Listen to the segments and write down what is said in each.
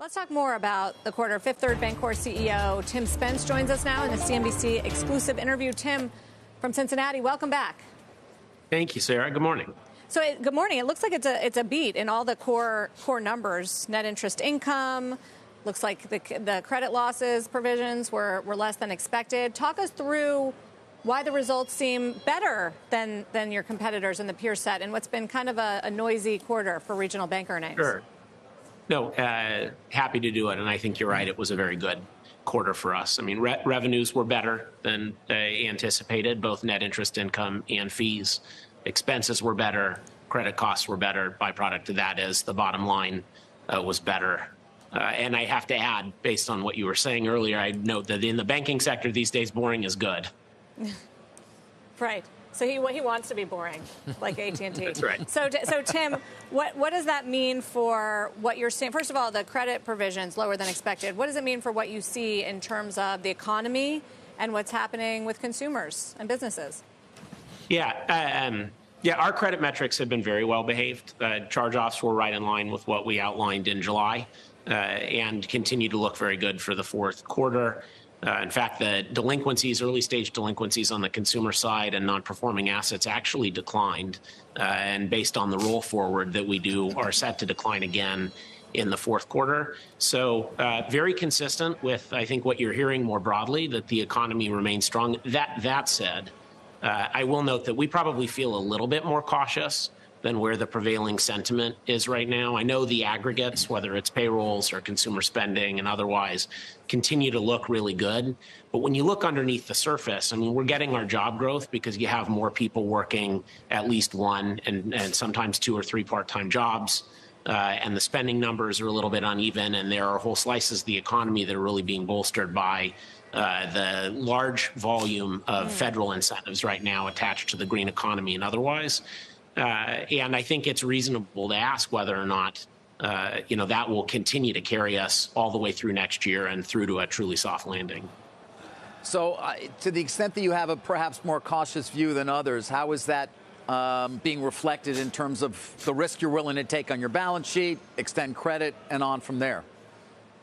Let's talk more about the quarter. Fifth Third Bancorp CEO Tim Spence joins us now in a CNBC exclusive interview. Tim from Cincinnati, welcome back. Thank you, Sarah. Good morning. So, good morning. It looks like it's a beat in all the core numbers. Net interest income looks like the credit losses provisions were less than expected. Talk us through why the results seem better than your competitors in the peer set, and what's been kind of a noisy quarter for regional bank earnings. Sure. No, happy to do it. And I think you're right. It was a very good quarter for us. I mean, revenues were better than anticipated, both net interest income and fees. Expenses were better. Credit costs were better. Byproduct of that is the bottom line was better. And I have to add, based on what you were saying earlier, I note that in the banking sector these days, boring is good. Right. So he wants to be boring, like AT&T. That's right. So Tim, what does that mean for what you're seeing? First of all, the credit provisions lower than expected. What does it mean for what you see in terms of the economy and what's happening with consumers and businesses? Yeah, our credit metrics have been very well behaved. Charge-offs were right in line with what we outlined in July and continue to look very good for the fourth quarter. In fact, the delinquencies, early stage delinquencies on the consumer side and non-performing assets actually declined. And based on the roll forward that we do, are set to decline again in the fourth quarter. So very consistent with, I think, what you're hearing more broadly, that the economy remains strong. That said, I will note that we probably feel a little bit more cautious than where the prevailing sentiment is right now. I know the aggregates, whether it's payrolls or consumer spending and otherwise, continue to look really good. But when you look underneath the surface, I mean, we're getting our job growth because you have more people working at least one and sometimes two or three part-time jobs. And the spending numbers are a little bit uneven. And there are whole slices of the economy that are really being bolstered by the large volume of federal incentives right now attached to the green economy and otherwise. And I think it's reasonable to ask whether or not, that will continue to carry us all the way through next year and through to a truly soft landing. So to the extent that you have a perhaps more cautious view than others, how is that being reflected in terms of the risk you're willing to take on your balance sheet, extend credit, and on from there?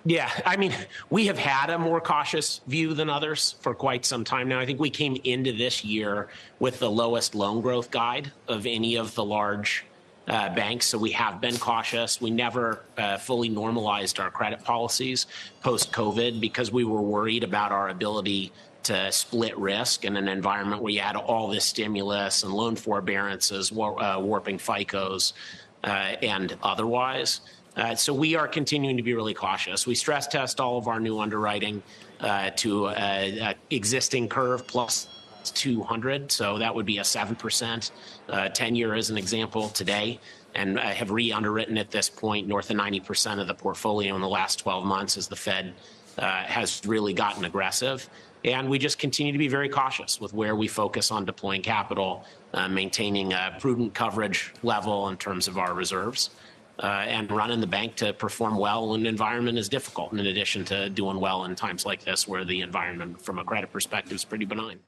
Yeah, I mean, we have had a more cautious view than others for quite some time now. I think we came into this year with the lowest loan growth guide of any of the large banks, so we have been cautious. We never fully normalized our credit policies post-COVID because we were worried about our ability to split risk in an environment where you had all this stimulus and loan forbearances, warping FICOs and otherwise. So we are continuing to be really cautious. We stress test all of our new underwriting to existing curve plus 200. So that would be a 7% 10-year as an example today, and have re-underwritten at this point north of 90% of the portfolio in the last 12 months as the Fed has really gotten aggressive. And we just continue to be very cautious with where we focus on deploying capital, maintaining a prudent coverage level in terms of our reserves. And running the bank to perform well when the environment is difficult, in addition to doing well in times like this where the environment from a credit perspective is pretty benign.